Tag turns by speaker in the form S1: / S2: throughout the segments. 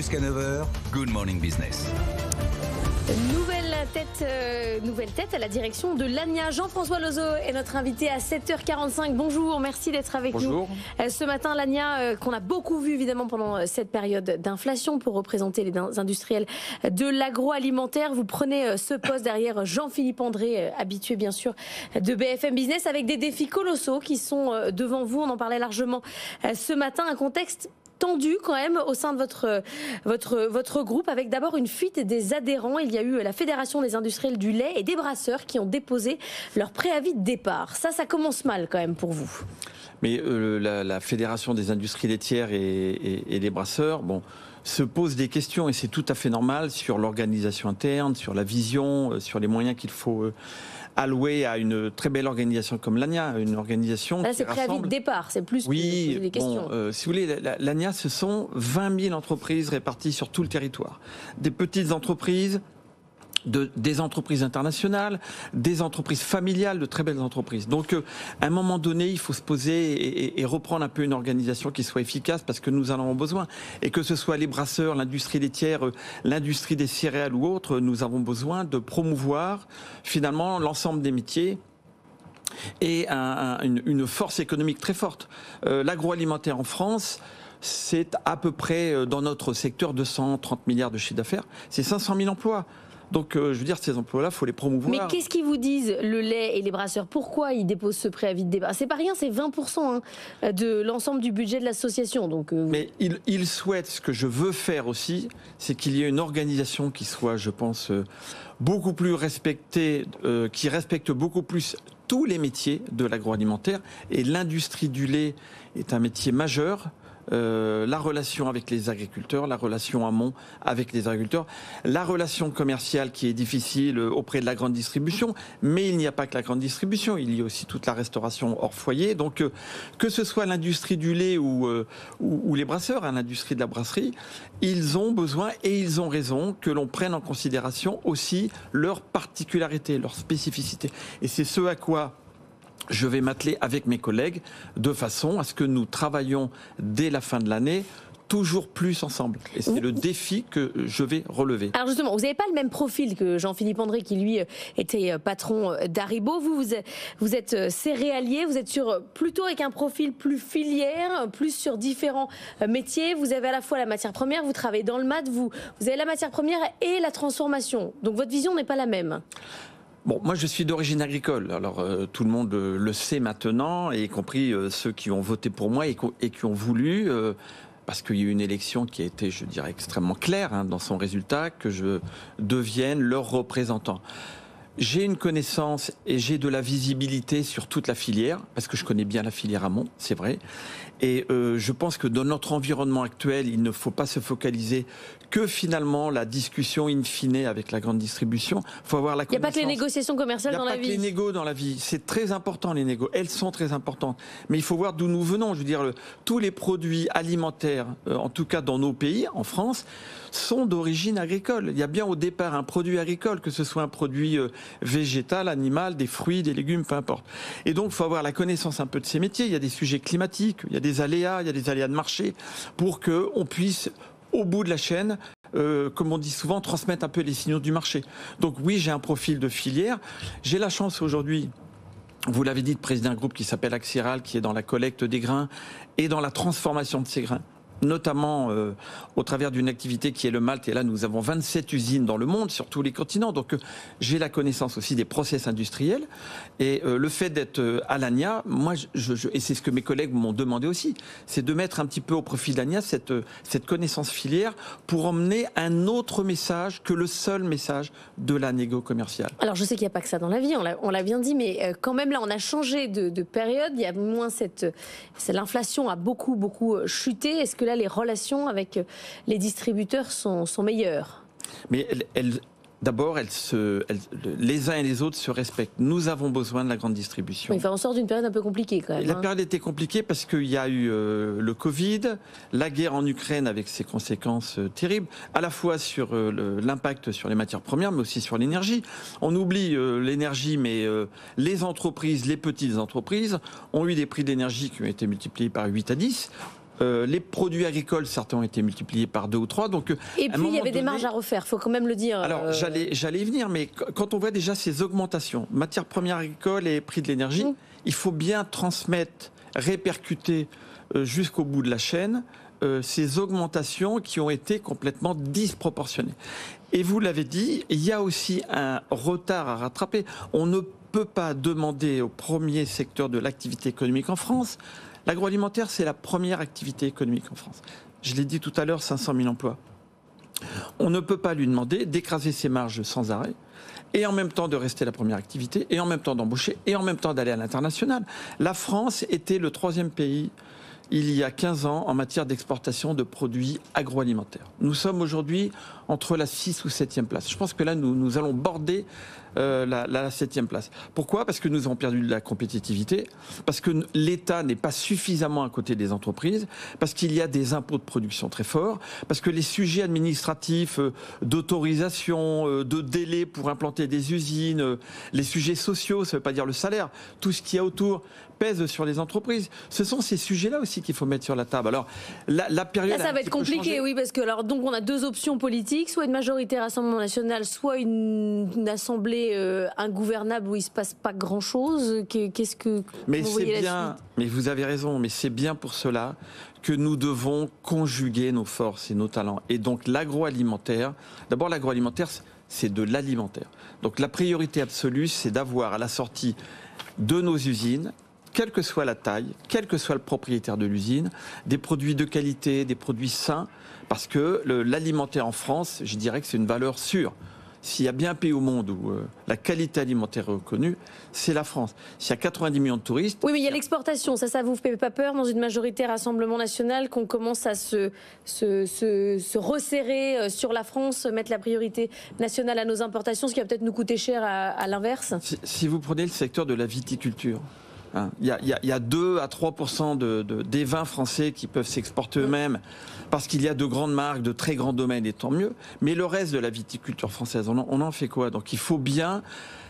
S1: Jusqu'à 9h, Good Morning Business.
S2: Nouvelle tête à la direction de l'ANIA. Jean-François Lozo est notre invité à 7h45. Bonjour, merci d'être avec nous. Ce matin, l'ANIA, qu'on a beaucoup vu évidemment pendant cette période d'inflation pour représenter les industriels de l'agroalimentaire. Vous prenez ce poste derrière Jean-Philippe André, habitué bien sûr de BFM Business, avec des défis colossaux qui sont devant vous. On en parlait largement ce matin. Un contexte tendu quand même au sein de votre groupe, avec d'abord une fuite des adhérents. Il y a eu la Fédération des industriels du lait et des brasseurs qui ont déposé leur préavis de départ. Ça commence mal quand même pour vous.
S3: Mais la Fédération des industries laitières et des brasseurs, se pose des questions, et c'est tout à fait normal, sur l'organisation interne, sur la vision, sur les moyens qu'il faut alloué à une très belle organisation comme l'ANIA, une organisation
S2: là,
S3: qui
S2: c'est préavis de départ, c'est plus que des questions.
S3: Si vous voulez, l'ANIA, ce sont 20 000 entreprises réparties sur tout le territoire. Des petites entreprises, des entreprises internationales, des entreprises familiales, de très belles entreprises. Donc, à un moment donné, il faut se poser et reprendre un peu une organisation qui soit efficace, parce que nous en avons besoin. Et que ce soit les brasseurs, l'industrie laitière, l'industrie des céréales ou autres, nous avons besoin de promouvoir finalement l'ensemble des métiers et une force économique très forte. L'agroalimentaire en France, c'est à peu près, dans notre secteur, 230 milliards de chiffre d'affaires. C'est 500 000 emplois. Donc, je veux dire, ces emplois-là, il faut les promouvoir.
S2: Mais qu'est-ce qu'ils vous disent, le lait et les brasseurs? Pourquoi ils déposent ce préavis de départ? C'est pas rien, c'est 20% de l'ensemble du budget de l'association. Donc,
S3: Mais ils souhaitent, ce que je veux faire aussi, c'est qu'il y ait une organisation qui soit, je pense, beaucoup plus respectée, qui respecte beaucoup plus tous les métiers de l'agroalimentaire. Et l'industrie du lait est un métier majeur. La relation avec les agriculteurs, la relation amont avec les agriculteurs, la relation commerciale qui est difficile auprès de la grande distribution, mais il n'y a pas que la grande distribution, il y a aussi toute la restauration hors foyer. Donc que ce soit l'industrie du lait ou les brasseurs, l'industrie de la brasserie, ils ont besoin et ils ont raison que l'on prenne en considération aussi leurs particularités, leurs spécificités. Et c'est ce à quoi je vais m'atteler avec mes collègues de façon à ce que nous travaillions dès la fin de l'année toujours plus ensemble. Et c'est le défi que je vais relever.
S2: Alors justement, vous n'avez pas le même profil que Jean-Philippe André, qui lui était patron d'Haribo. Vous êtes céréalier, vous êtes plutôt avec un profil plus filière, plus sur différents métiers. Vous avez à la fois la matière première, vous travaillez dans le mat, vous avez la matière première et la transformation. Donc votre vision n'est pas la même.
S3: Bon, moi je suis d'origine agricole, alors tout le monde le sait maintenant, y compris ceux qui ont voté pour moi et qui ont voulu, parce qu'il y a eu une élection qui a été, je dirais, extrêmement claire dans son résultat, que je devienne leur représentant. J'ai une connaissance et j'ai de la visibilité sur toute la filière, parce que je connais bien la filière amont, c'est vrai. Et je pense que dans notre environnement actuel, il ne faut pas se focaliser que finalement la discussion in fine avec la grande distribution. Il faut avoir la connaissance.
S2: Il n'y a pas que les négociations commerciales dans la vie.
S3: Il n'y a pas que les négos dans la vie. C'est très important, les négos. Elles sont très importantes. Mais il faut voir d'où nous venons. Je veux dire, tous les produits alimentaires, en tout cas dans nos pays, en France, sont d'origine agricole. Il y a bien au départ un produit agricole, que ce soit un produit végétal, animal, des fruits, des légumes, peu importe. Et donc, il faut avoir la connaissance un peu de ces métiers. Il y a des sujets climatiques, il y a des aléas de marché, pour qu'on puisse, au bout de la chaîne, comme on dit souvent, transmettre un peu les signaux du marché. Donc oui, j'ai un profil de filière. J'ai la chance aujourd'hui, vous l'avez dit, de présider un groupe qui s'appelle Axiral, qui est dans la collecte des grains et dans la transformation de ces grains, notamment au travers d'une activité qui est le malt. Et là, nous avons 27 usines dans le monde, sur tous les continents. Donc, j'ai la connaissance aussi des process industriels. Et le fait d'être à l'ANIA, moi, et c'est ce que mes collègues m'ont demandé aussi, c'est de mettre un petit peu au profit de l'ANIA cette connaissance filière pour emmener un autre message que le seul message de la négo commerciale.
S2: Alors, je sais qu'il n'y a pas que ça dans la vie, on l'a bien dit, mais quand même, là, on a changé de période. Il y a moins l'inflation a beaucoup chuté. Est-ce que là, les relations avec les distributeurs sont meilleures?
S3: Mais d'abord, les uns et les autres se respectent. Nous avons besoin de la grande distribution.
S2: Oui, on sort d'une période un peu compliquée quand même.
S3: La période était compliquée parce qu'il y a eu le Covid, la guerre en Ukraine avec ses conséquences terribles, à la fois sur l'impact sur les matières premières, mais aussi sur l'énergie. On oublie l'énergie, mais les entreprises, les petites entreprises, ont eu des prix d'énergie qui ont été multipliés par 8 à 10. Les produits agricoles, certains ont été multipliés par 2 ou 3. Donc,
S2: et puis, il y avait des marges à refaire, il faut quand même le dire.
S3: Alors, j'allais y venir, mais quand on voit déjà ces augmentations, matières premières agricoles et prix de l'énergie, il faut bien transmettre, répercuter jusqu'au bout de la chaîne ces augmentations qui ont été complètement disproportionnées. Et vous l'avez dit, il y a aussi un retard à rattraper. On ne peut pas demander au premier secteur de l'activité économique en France. L'agroalimentaire, c'est la première activité économique en France. Je l'ai dit tout à l'heure, 500 000 emplois. On ne peut pas lui demander d'écraser ses marges sans arrêt, et en même temps de rester la première activité, et en même temps d'embaucher, et en même temps d'aller à l'international. La France était le 3e pays, il y a 15 ans, en matière d'exportation de produits agroalimentaires. Nous sommes aujourd'hui entre la 6 ou 7e place. Je pense que là, nous allons border la 7e place. Pourquoi ? Parce que nous avons perdu de la compétitivité, parce que l'État n'est pas suffisamment à côté des entreprises, parce qu'il y a des impôts de production très forts, parce que les sujets administratifs d'autorisation, de délai pour implanter des usines, les sujets sociaux, ça ne veut pas dire le salaire, tout ce qu'il y a autour pèse sur les entreprises. Ce sont ces sujets-là aussi qu'il faut mettre sur la table. Alors, la période...
S2: Là, ça va être compliqué, oui, parce que alors, donc, on a 2 options politiques, soit une majorité Rassemblement National, soit une assemblée ingouvernable où il ne se passe pas grand-chose. Qu'est-ce que...
S3: Mais c'est bien, mais vous avez raison, mais c'est bien pour cela que nous devons conjuguer nos forces et nos talents. Et donc l'agroalimentaire, d'abord l'agroalimentaire, c'est de l'alimentaire. Donc la priorité absolue, c'est d'avoir à la sortie de nos usines, quelle que soit la taille, quel que soit le propriétaire de l'usine, des produits de qualité, des produits sains, parce que l'alimentaire en France, je dirais que c'est une valeur sûre. S'il y a bien un pays au monde où la qualité alimentaire est reconnue, c'est la France. S'il y a 90 millions de touristes...
S2: Oui, mais il y a l'exportation. Ça vous fait pas peur dans une majorité Rassemblement National qu'on commence à se resserrer sur la France, mettre la priorité nationale à nos importations, ce qui va peut-être nous coûter cher à l'inverse ?
S3: Si vous prenez le secteur de la viticulture, il y a 2 à 3% des vins français qui peuvent s'exporter eux-mêmes parce qu'il y a de grandes marques, de très grands domaines, et tant mieux. Mais le reste de la viticulture française, on en fait quoi ? Donc il faut bien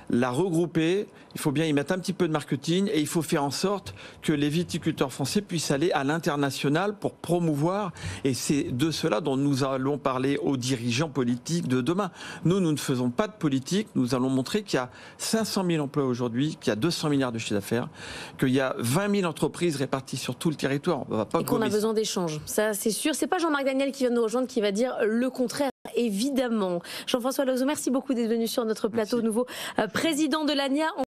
S3: la regrouper, il faut bien y mettre un petit peu de marketing et il faut faire en sorte que les viticulteurs français puissent aller à l'international pour promouvoir. Et c'est de cela dont nous allons parler aux dirigeants politiques de demain. Nous ne faisons pas de politique, nous allons montrer qu'il y a 500 000 emplois aujourd'hui, qu'il y a 200 milliards de chiffre d'affaires, qu'il y a 20 000 entreprises réparties sur tout le territoire. On va pas
S2: et qu'on a besoin d'échanges, ça c'est sûr. C'est pas Jean-Marc Daniel qui vient nous rejoindre qui va dire le contraire. Évidemment. Jean-François Loiseau, merci beaucoup d'être venu sur notre plateau, nouveau président de l'ANIA.